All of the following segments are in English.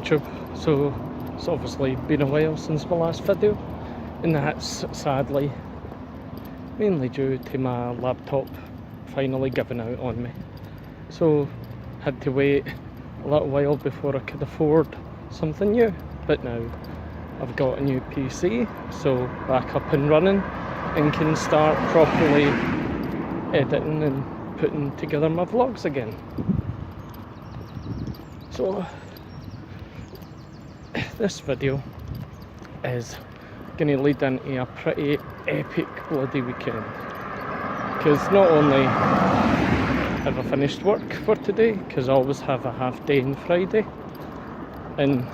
YouTube, so it's obviously been a while since my last video, and that's sadly mainly due to my laptop finally giving out on me. So had to wait a little while before I could afford something new, but now I've got a new PC, so back up and running and can start properly editing and putting together my vlogs again. So this video is going to lead into a pretty epic bloody weekend, because not only have I finished work for today, because I always have a half day on Friday, and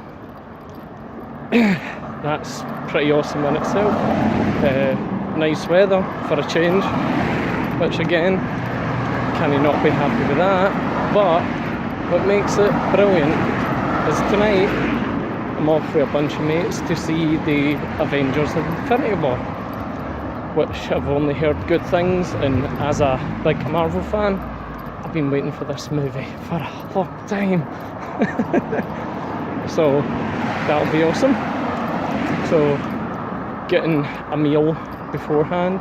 that's pretty awesome in itself. Nice weather for a change, which again, can you not be happy with that? But what makes it brilliant is tonight I'm off with a bunch of mates to see the Avengers Infinity War, which I've only heard good things, and as a big Marvel fan, I've been waiting for this movie for a long time. So that'll be awesome. So getting a meal beforehand,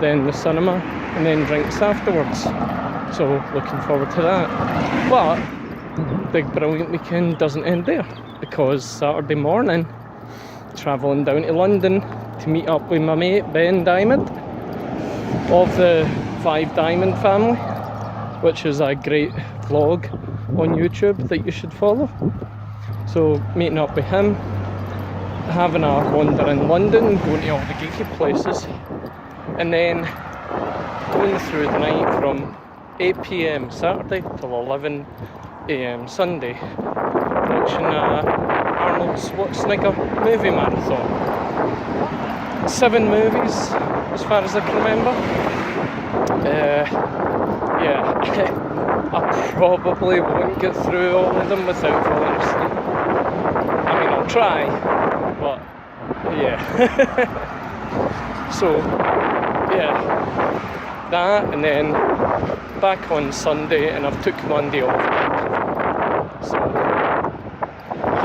then the cinema, and then drinks afterwards. So looking forward to that. But big brilliant weekend doesn't end there, because Saturday morning travelling down to London to meet up with my mate Ben Diamond of the 5 Diamond family, which is a great vlog on YouTube that you should follow. So meeting up with him, having a wander in London, going to all the geeky places, and then going through the night from 8 PM Saturday till 11 AM Sunday, watching Arnold Schwarzenegger movie marathon. 7 movies as far as I can remember. Yeah, I probably won't get through all of them without falling asleep. I mean, I'll try, but yeah. So yeah, that, and then back on Sunday, and I've took Monday off. So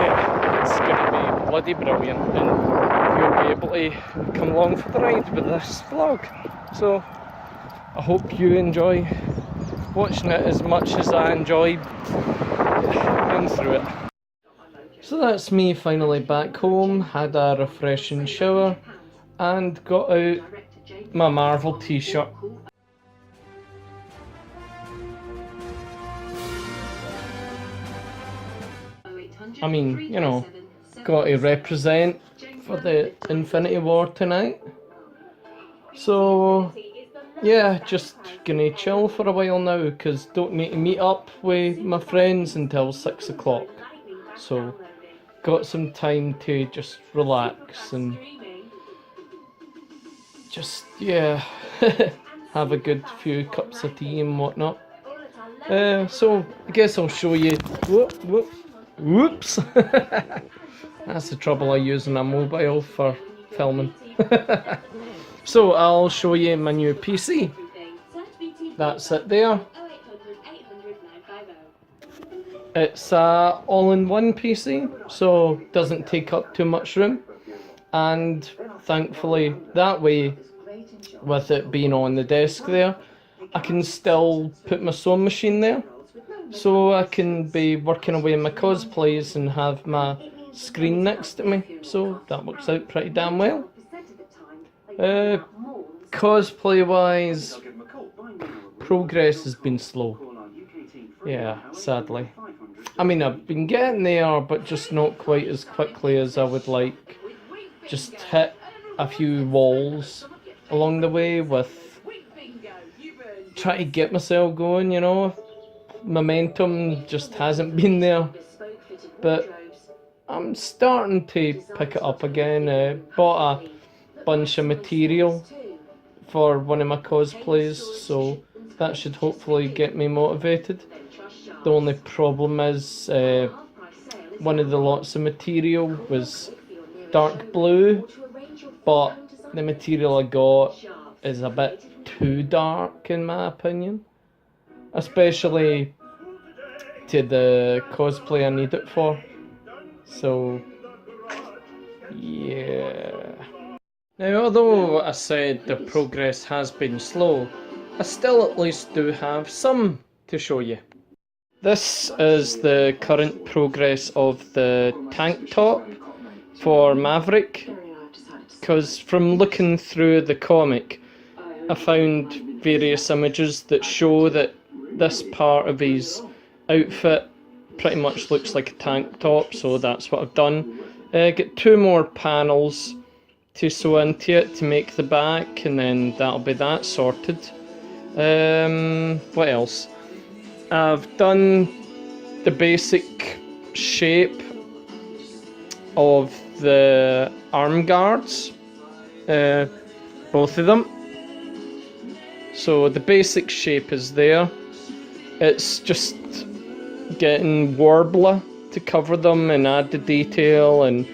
yeah, it's going to be bloody brilliant, and you'll be able to come along for the ride with this vlog. So I hope you enjoy watching it as much as I enjoyed going through it. So that's me finally back home, had a refreshing shower, and got out my Marvel t-shirt. I mean, you know, got to represent for the Infinity War tonight. So yeah, just gonna chill for a while now, because don't need to meet up with my friends until 6 o'clock. So got some time to just relax and just, yeah, have a good few cups of tea and whatnot. So I guess I'll show you. Whoops. That's the trouble of using a mobile for filming. So I'll show you my new PC. That's it there. It's a all-in-one PC, so doesn't take up too much room, and thankfully that way, with it being on the desk there, I can still put my sewing machine there, so I can be working away on my cosplays and have my screen next to me. So that works out pretty damn well. Cosplay wise, progress has been slow. Yeah, sadly. I mean, I've been getting there, but just not quite as quickly as I would like. Just hit a few walls along the way with trying to get myself going, you know. Momentum just hasn't been there. But I'm starting to pick it up again. Bought a bunch of material for one of my cosplays, so that should hopefully get me motivated. The only problem is one of the lots of material was dark blue, but the material I got is a bit too dark in my opinion, especially to the cosplay I need it for. So, yeah. Now, although I said the progress has been slow, I still at least do have some to show you. This is the current progress of the tank top for Maverick, because from looking through the comic, I found various images that show that this part of his outfit pretty much looks like a tank top, so that's what I've done. Get 2 more panels to sew into it to make the back, and then that'll be that sorted. What else? I've done the basic shape of the arm guards, both of them. So the basic shape is there. It's just getting Warbler to cover them and add the detail and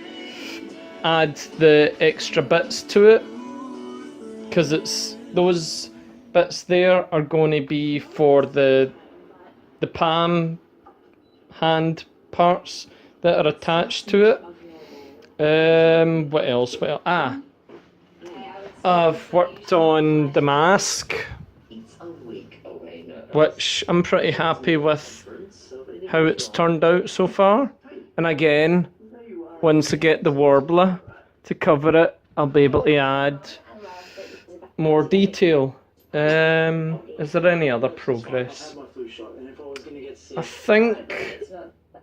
add the extra bits to it, because it's those bits there are going to be for the palm hand parts that are attached to it. What else? Well, I've worked on the mask, which I'm pretty happy with how it's turned out so far. And again, once I get the Warbler to cover it, I'll be able to add more detail. Is there any other progress? I think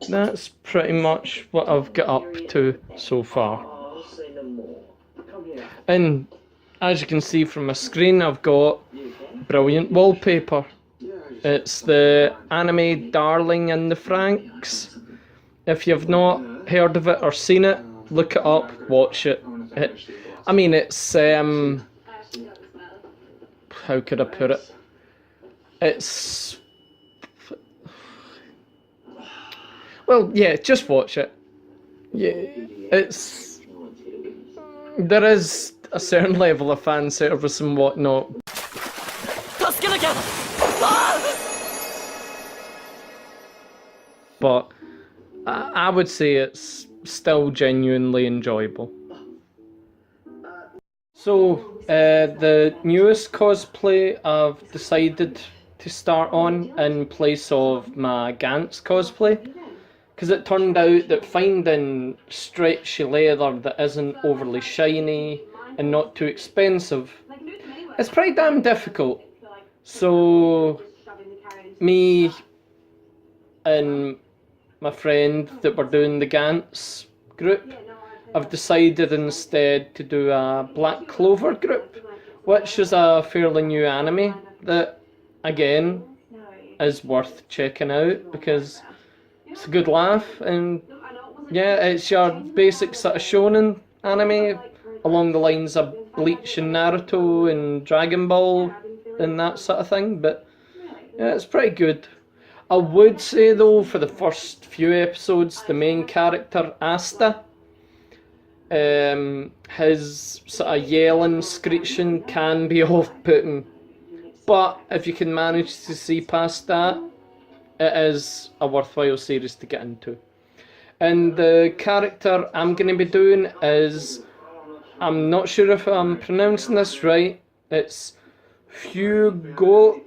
that's pretty much what I've got up to so far. And as you can see from my screen, I've got brilliant wallpaper. It's the anime Darling in the Franxx. If you've not heard of it or seen it, look it up, watch it. I mean, it's how could I put it? It's, well, yeah, just watch it. Yeah, there is a certain level of fan service and whatnot. But I would say it's still genuinely enjoyable. So, the newest cosplay I've decided to start on in place of my Gantz cosplay, because it turned out that finding stretchy leather that isn't overly shiny and not too expensive, it's pretty damn difficult. So, me and my friend that were doing the Gantz group, I've decided instead to do a Black Clover group, which is a fairly new anime that, again, is worth checking out because it's a good laugh, and yeah, it's your basic sort of shonen anime along the lines of Bleach and Naruto and Dragon Ball and that sort of thing, but yeah, it's pretty good. I would say though, for the first few episodes, the main character, Asta, his sort of yelling, screeching can be off-putting, but if you can manage to see past that, it is a worthwhile series to get into. And the character I'm going to be doing is, I'm not sure if I'm pronouncing this right, it's Fuego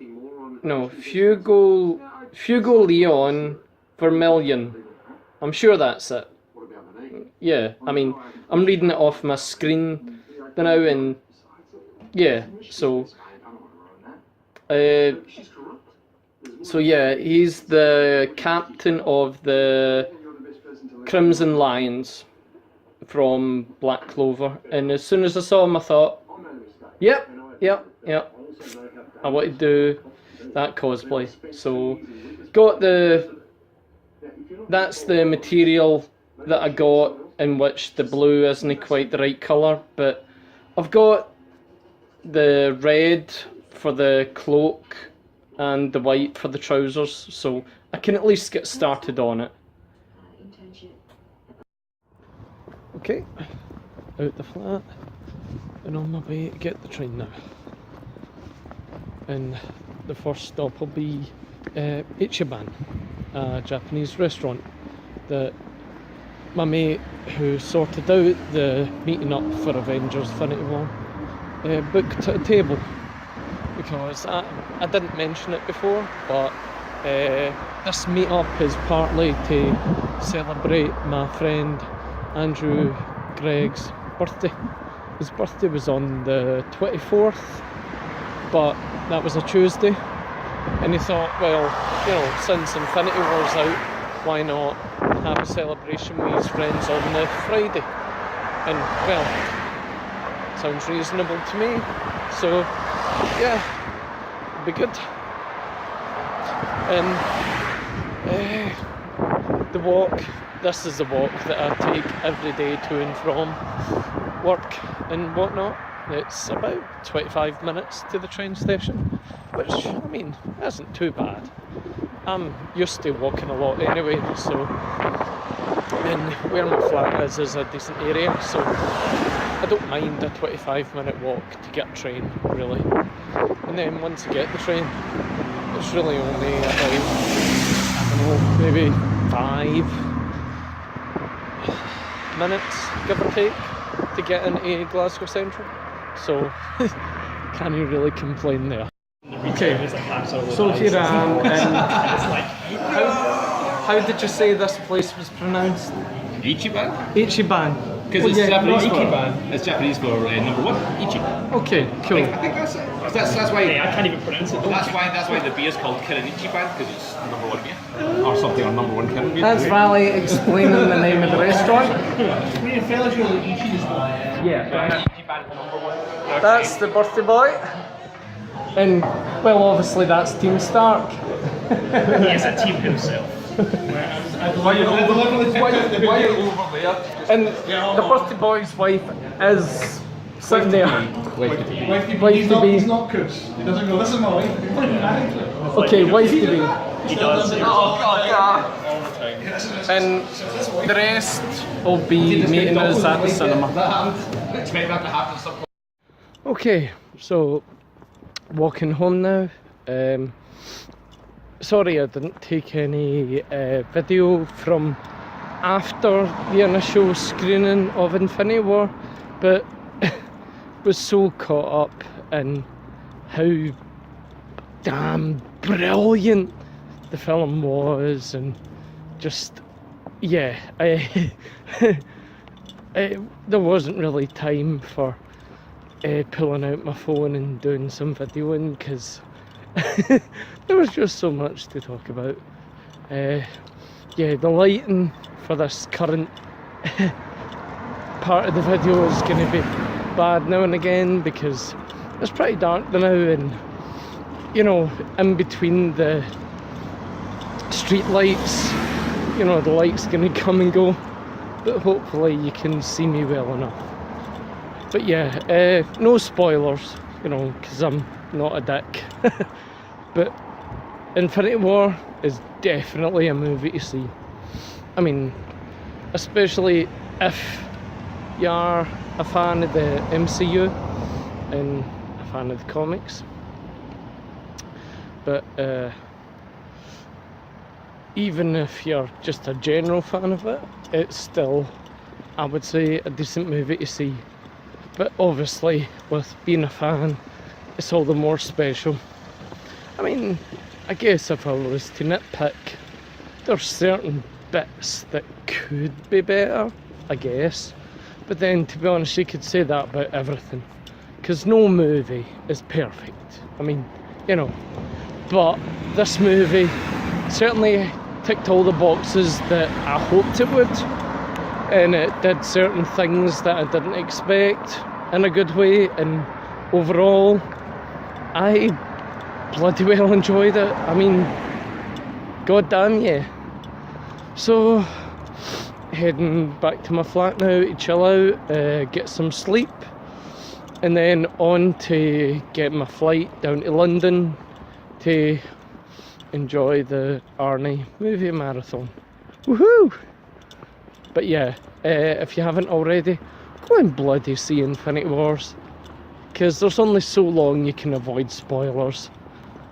Leon Vermilion. I'm sure that's it. Yeah, I mean, I'm reading it off my screen now, and yeah, so yeah, he's the captain of the Crimson Lions from Black Clover, and as soon as I saw him I thought, yep, I want to do that cosplay. So that's the material that I got, in which the blue isn't quite the right colour, but I've got the red for the cloak and the white for the trousers, so I can at least get started on it. Okay, out the flat and on my way to get the train now. And the first stop will be Ichiban, a Japanese restaurant that my mate who sorted out the meeting up for Avengers Infinity War booked a table, because I didn't mention it before, but this meet-up is partly to celebrate my friend Andrew Gregg's birthday. His birthday was on the 24th, but that was a Tuesday, and he thought, well, you know, since Infinity War's out, why not have a celebration with his friends on the Friday? And well, sounds reasonable to me, so yeah, it'd be good. And the walk, this is the walk that I take every day to and from work and whatnot. It's about 25 minutes to the train station, which, I mean, isn't too bad. I'm used to walking a lot anyway, so, and where my flat is a decent area, so I don't mind a 25-minute walk to get a train, really. And then once I get the train, it's really only about, I don't know, maybe 5 minutes, give or take, to get into Glasgow Central. So, can't you really complain there? Okay, so here I am, and how did you say this place was pronounced? Ichiban? Ichiban. Because it's Japanese for it's Japanese for number one. Ichi. Okay, cool. I think that's why. Yeah, I can't even pronounce it. That's why the beer is called Kirin Ichiban, because it's number one beer or something, or number one Kirin beer. That's Valley explaining the name of the restaurant. Yeah. Ichiban number one. That's the birthday boy. And, well, obviously that's Team Stark. He is a team himself. Why are you over there? And the birthday boy's wife is sitting there. Wife to be. He's not Chris. He doesn't go, this is my wife. Okay, wife to be. He does. And the rest will be meeting us at the cinema. Expect that to happen. Okay, so walking home now. Sorry I didn't take any video from after the initial screening of Infinity War, but was so caught up in how damn brilliant the film was, and just, yeah, there wasn't really time for pulling out my phone and doing some videoing, because there was just so much to talk about. Yeah, the lighting for this current part of the video is going to be bad now and again, because it's pretty dark now, and you know, in between the street lights, you know, the light's going to come and go, but hopefully you can see me well enough. But yeah, no spoilers, you know, because I'm not a dick. But Infinity War is definitely a movie to see. I mean, especially if you are a fan of the MCU and a fan of the comics. But even if you're just a general fan of it, it's still, I would say, a decent movie to see. But obviously, with being a fan, it's all the more special. I mean, I guess if I was to nitpick, there's certain bits that could be better, I guess. But then, to be honest, you could say that about everything, because no movie is perfect. I mean, you know, but this movie certainly ticked all the boxes that I hoped it would, and it did certain things that I didn't expect in a good way, and overall I bloody well enjoyed it. I mean, god damn yeah. So heading back to my flat now to chill out, get some sleep, and then on to get my flight down to London to enjoy the Arnie movie marathon. Woohoo! But yeah, if you haven't already, go and bloody see Infinity Wars, because there's only so long you can avoid spoilers.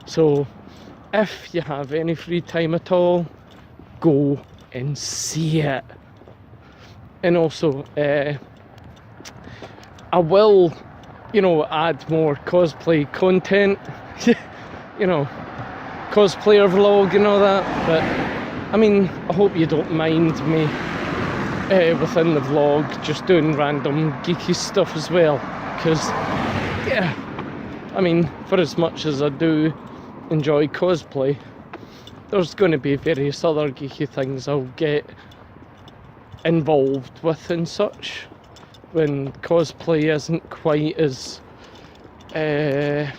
So if you have any free time at all, go and see it. and also I will, you know, add more cosplay content. You know, cosplayer vlog and all that. But I mean, I hope you don't mind me within the vlog just doing random geeky stuff as well, because yeah, I mean, for as much as I do enjoy cosplay, there's going to be various other geeky things I'll get involved with and such when cosplay isn't quite as the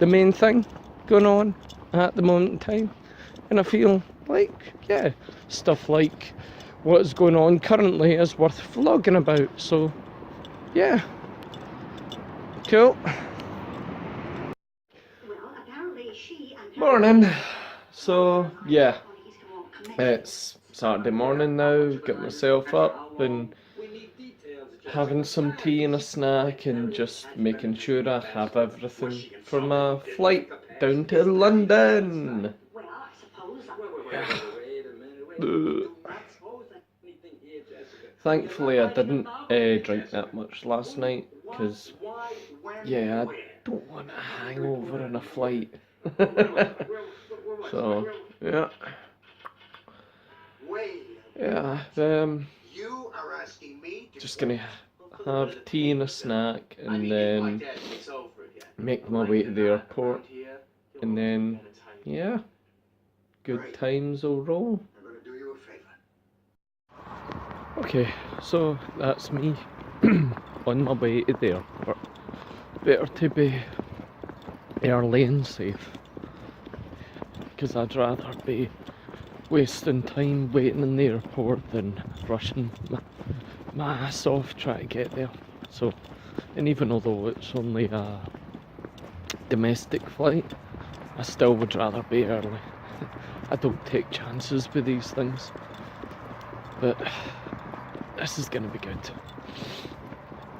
main thing going on at the moment in time. And I feel like, yeah, stuff like what is going on currently is worth vlogging about. So yeah, cool. Morning. So yeah, it's Saturday morning now. Got myself up and having some tea and a snack and just making sure I have everything for my flight down to London. Thankfully I didn't drink that much last night, because yeah, I don't want a hangover on a flight. So yeah, just gonna have tea and a snack and then make my way to the airport, and then yeah, good times will roll. Okay, so that's me on my way to the airport. Better to be early and safe, because I'd rather be wasting time waiting in the airport than rushing my ass off trying to get there. So, and even although it's only a domestic flight, I still would rather be early. I don't take chances with these things, but this is going to be good,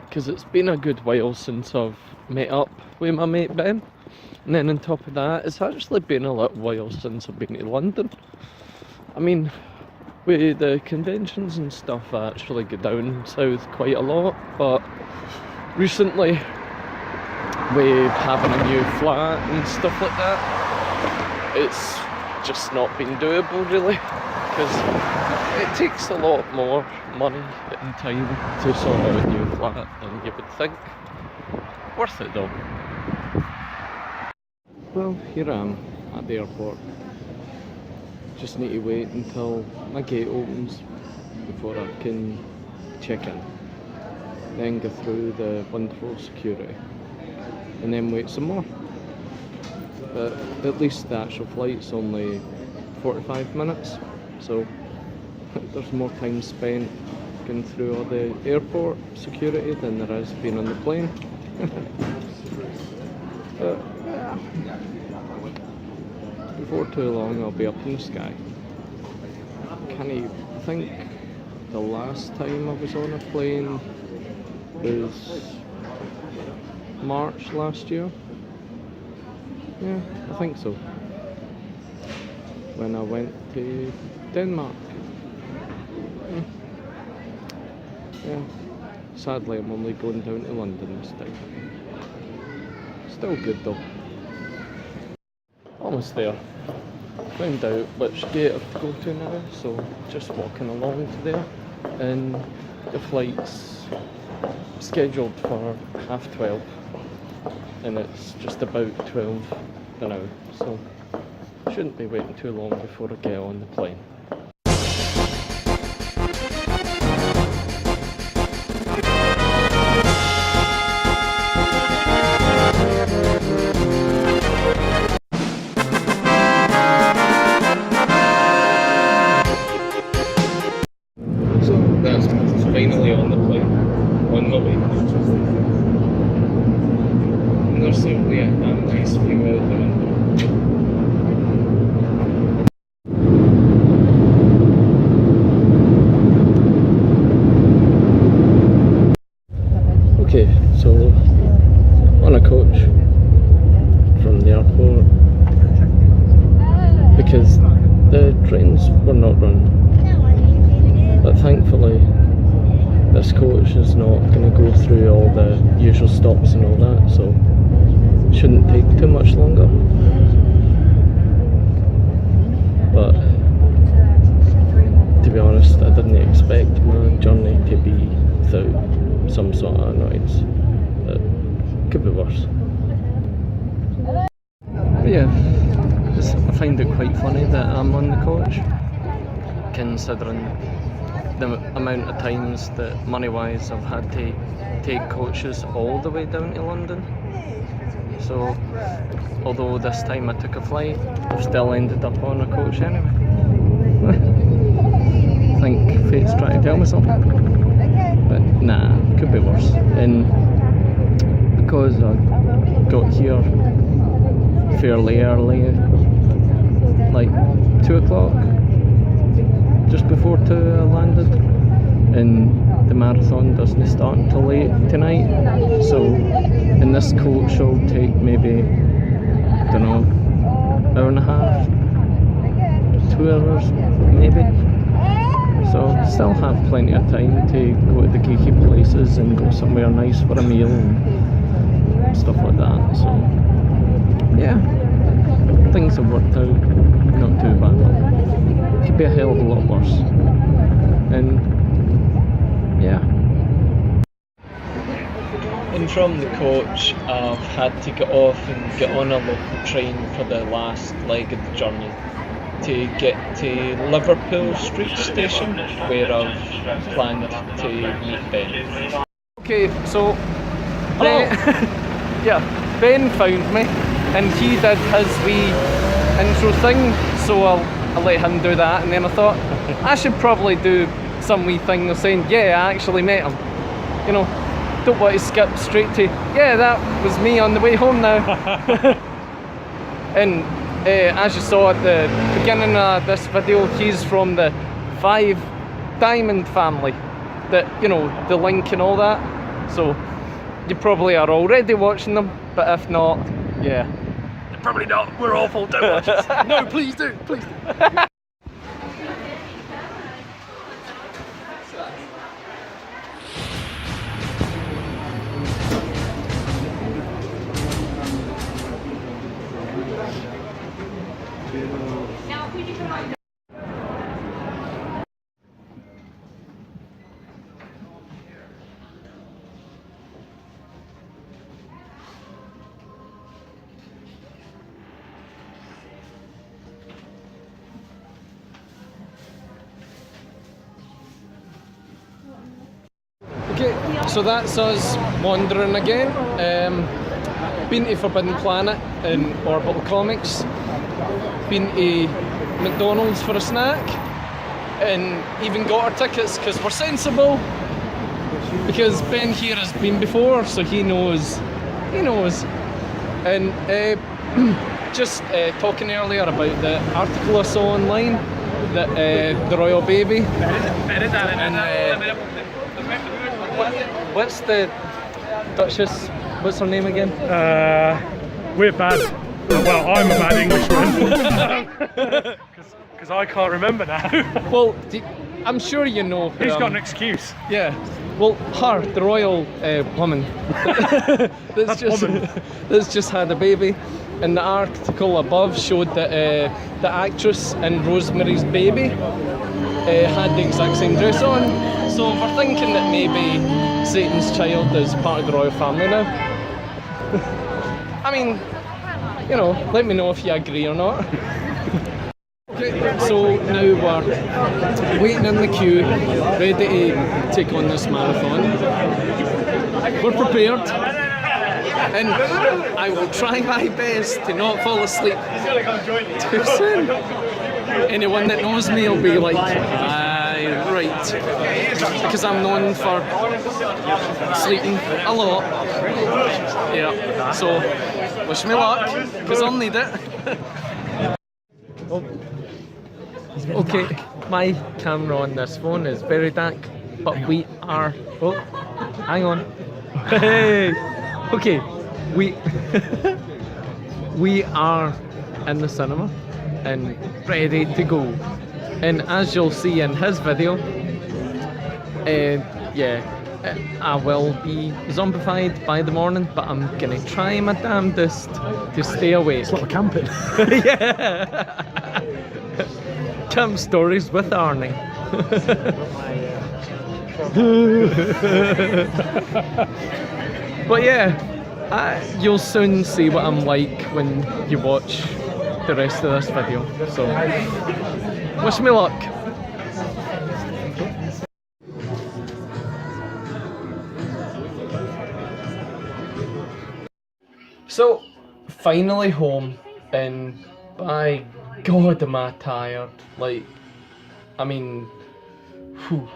because it's been a good while since I've met up with my mate Ben, and then on top of that, it's actually been a little while since I've been to London. I mean, with the conventions and stuff, I actually go down south quite a lot, but recently with having a new flat and stuff like that, it's just not been doable really, because it takes a lot more money and time to sort out a new flat than you would think. Worth it though. Well, here I am at the airport. Just need to wait until my gate opens before I can check in. Then go through the wonderful security and then wait some more. But at least the actual flight's only 45 minutes, so there's more time spent going through all the airport security than there is being on the plane. But yeah, before too long I'll be up in the sky. Can you think the last time I was on a plane was March last year? Yeah, I think so. When I went to Denmark. Yeah. Sadly, I'm only going down to London this time. Still good though. Almost there. Found out which gate I have to go to now, so just walking along to there. And the flight's scheduled for 12:30. And it's just about 12 an hour, so shouldn't be waiting too long before I get on the plane. So that's finally on the plane, on my way. And there's simply a nice view out the window. Okay, so on a coach from the airport, because the trains were not run, but thankfully this coach is not going to go through all the usual stops and all that, so shouldn't take too much longer. But to be honest, I didn't expect my journey to be without some sort of annoyance. It could be worse. But yeah, I find it quite funny that I'm on the coach, considering the amount of times that money-wise I've had to take coaches all the way down to London. So, although this time I took a flight, I've still ended up on a coach anyway. I think fate's trying to tell me something. But nah, could be worse. And because I got here fairly early, like 2 o'clock, just before 2 I landed, and the marathon doesn't start until late tonight, so in this coach will take maybe, I don't know, hour and a half, 2 hours maybe, so still have plenty of time to go to the geeky places and go somewhere nice for a meal and stuff like that. So yeah, things have worked out not too bad. Could be a hell of a lot worse. And yeah. And from the coach, I've had to get off and get on a local train for the last leg of the journey to get to Liverpool Street Station, where I've planned to meet Ben. Okay, so Ben found me, and he did his wee intro thing, so I'll let him do that, and then I thought I should probably do some wee thing of saying, yeah, I actually met him. You know, don't want to skip straight to, yeah, that was me on the way home now. And as you saw at the beginning of this video, he's from the 5 Diamond family, that, you know, the link and all that. So you probably are already watching them, but if not, yeah. Probably not, we're awful, don't watch us. No, please do, please do. Okay, so that's us wandering again. Been to Forbidden Planet in Orbital Comics. Been to McDonald's for a snack. And even got our tickets because we're sensible. Because Ben here has been before, so he knows. And just talking earlier about the article I saw online, that the royal baby. And what's the Duchess? What's her name again? We're bad. Well, I'm a bad Englishman. Because I can't remember now. Well, I'm sure you know. He's got an excuse. Yeah. Well, her, the royal woman, that's just had a baby, and the article above showed that the actress in Rosemary's Baby had the exact same dress on. So we're thinking that maybe Satan's child is part of the royal family now. I mean, you know, let me know if you agree or not. Okay, so now we're waiting in the queue, ready to take on this marathon. We're prepared, and I will try my best to not fall asleep too soon. Anyone that knows me will be like, right, because I'm known for sleeping a lot. Yeah, so wish me luck, because I'll need it. Okay, my camera on this phone is very dark, but we are. Oh, hang on. Hey. Okay, we are in the cinema and ready to go. And as you'll see in his video, yeah, I will be zombified by the morning, but I'm gonna try my damnedest to stay awake. It's like camping. Yeah. Camp stories with Arnie. But yeah, you'll soon see what I'm like when you watch the rest of this video. So, wish me luck. So, finally home, and by God am I tired. Like, I mean, whew.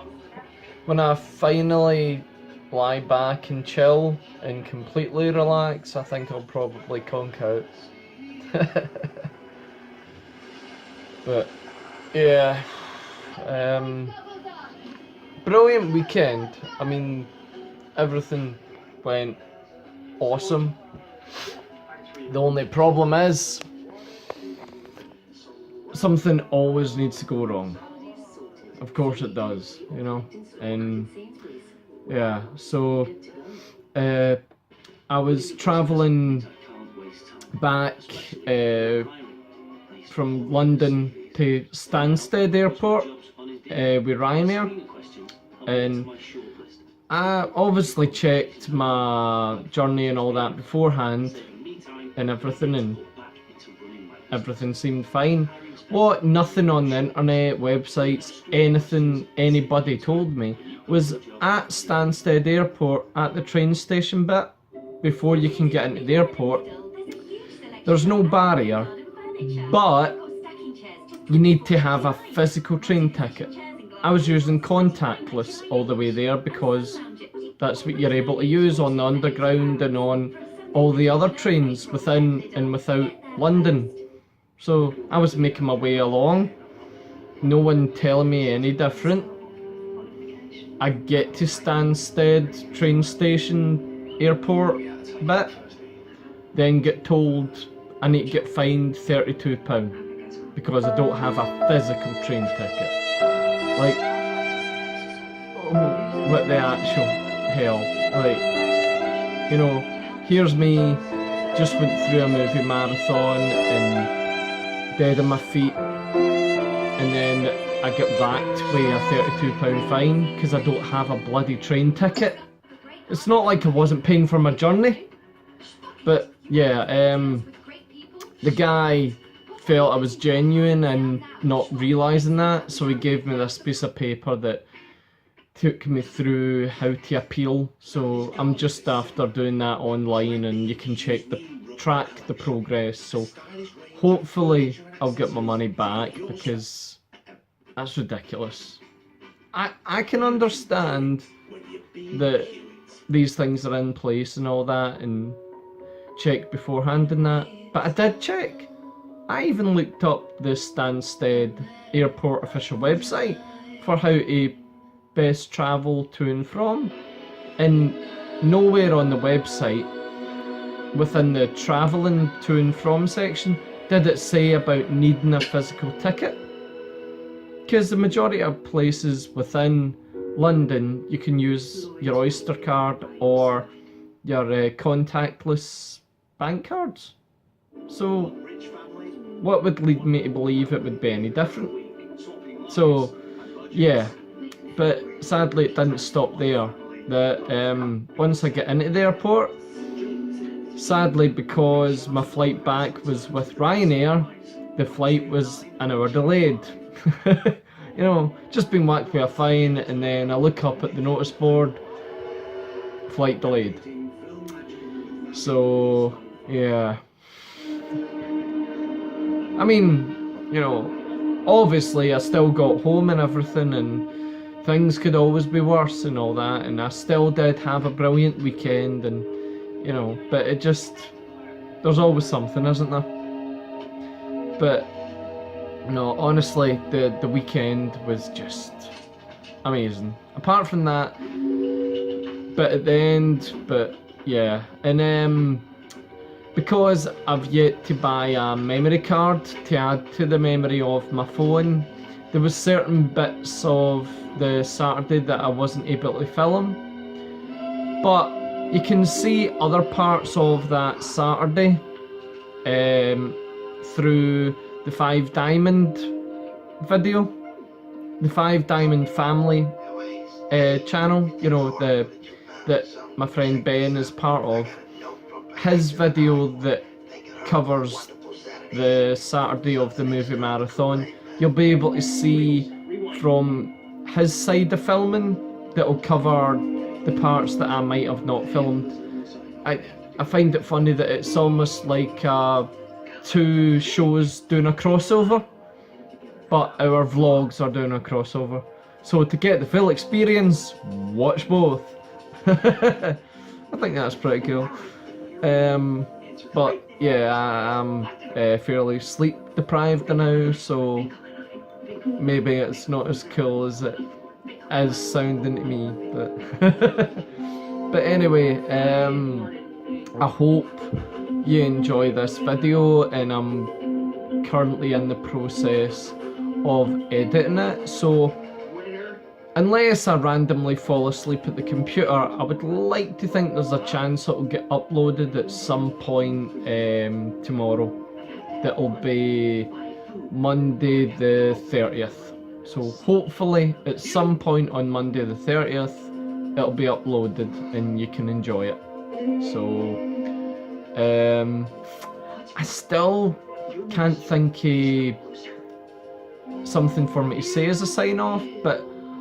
When I finally lie back and chill and completely relax, I think I'll probably conk out. But, yeah, brilliant weekend. I mean, everything went awesome. The only problem is, something always needs to go wrong. Of course it does, you know. And yeah, so I was travelling back from London to Stansted Airport with Ryanair, and I obviously checked my journey and all that beforehand and everything seemed fine. What nothing on the internet, websites, anything anybody told me was at Stansted Airport, at the train station bit, before you can get into the airport, there's no barrier, but you need to have a physical train ticket. I was using contactless all the way there because that's what you're able to use on the underground and on all the other trains within and without London. So I was making my way along, no one telling me any different. I get to Stansted train station airport bit, then get told I need to get fined £32 because I don't have a physical train ticket. Like, oh, what the actual hell? Like, you know, here's me, just went through a movie marathon and dead on my feet, and then I get whacked with a £32 fine because I don't have a bloody train ticket. It's not like I wasn't paying for my journey, but yeah, the guy felt I was genuine and not realising that, so he gave me this piece of paper that took me through how to appeal. So I'm just after doing that online, and you can track the progress. So hopefully I'll get my money back, because that's ridiculous. I can understand that these things are in place and all that, and check beforehand and that, but I did check. I even looked up the Stansted Airport official website for how to best travel to and from, and nowhere on the website within the travelling to and from section did it say about needing a physical ticket, because the majority of places within London you can use your Oyster card or your contactless bank cards. So what would lead me to believe it would be any different? So yeah, but sadly it didn't stop there. That once I get into the airport, sadly, because my flight back was with Ryanair, the flight was an hour delayed. You know, just been whacked with a fine, and then I look up at the notice board, flight delayed. So yeah, I mean, you know, obviously I still got home and everything, and things could always be worse and all that, and I still did have a brilliant weekend, and you know, but it just, there's always something, isn't there? But no, honestly, the weekend was just amazing. Apart from that bit at the end, but yeah, and because I've yet to buy a memory card to add to the memory of my phone, there was certain bits of the Saturday that I wasn't able to film, but you can see other parts of that Saturday through the 5 Diamond video, the 5 Diamond family channel, you know, that my friend Ben is part of. His video that covers the Saturday of the movie marathon, you'll be able to see from his side of filming that'll cover the parts that I might have not filmed. I find it funny that it's almost like 2 shows doing a crossover, but our vlogs are doing a crossover. So to get the full experience, watch both. I think that's pretty cool. But yeah, I'm fairly sleep deprived now, so maybe it's not as cool as it is sounding to me. But anyway, I hope you enjoy this video, and I'm currently in the process of editing it, so unless I randomly fall asleep at the computer, I would like to think there's a chance it'll get uploaded at some point tomorrow. That'll be Monday the 30th. So hopefully at some point on Monday the 30th it'll be uploaded and you can enjoy it. So I still can't think of something for me to say as a sign off, but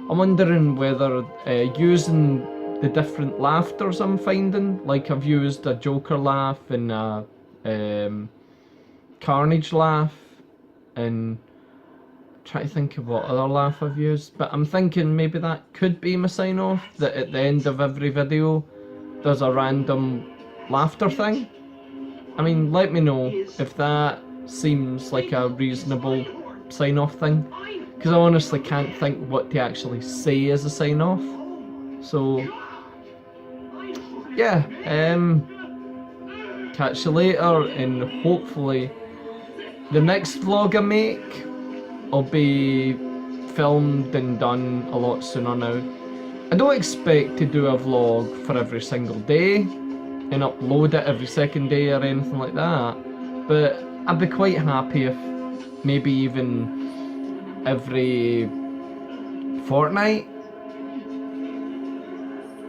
I'm wondering whether using the different laughters I'm finding, like I've used a Joker laugh and a Carnage laugh, and try to think of what other laugh I've used, but I'm thinking maybe that could be my sign off, that at the end of every video there's a random laughter thing. I mean, let me know if that seems like a reasonable sign off thing, because I honestly can't think what to actually say as a sign off. So yeah, catch you later, and hopefully the next vlog I make will be filmed and done a lot sooner now. I don't expect to do a vlog for every single day and upload it every second day or anything like that, but I'd be quite happy if maybe even every fortnight.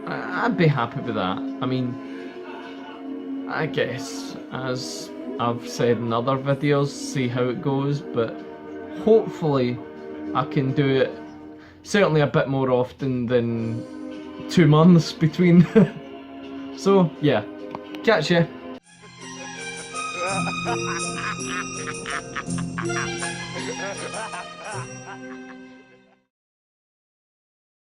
I'd be happy with that. I mean, I guess, as I've said in other videos, see how it goes, but hopefully I can do it certainly a bit more often than 2 months between. So yeah, catch ya.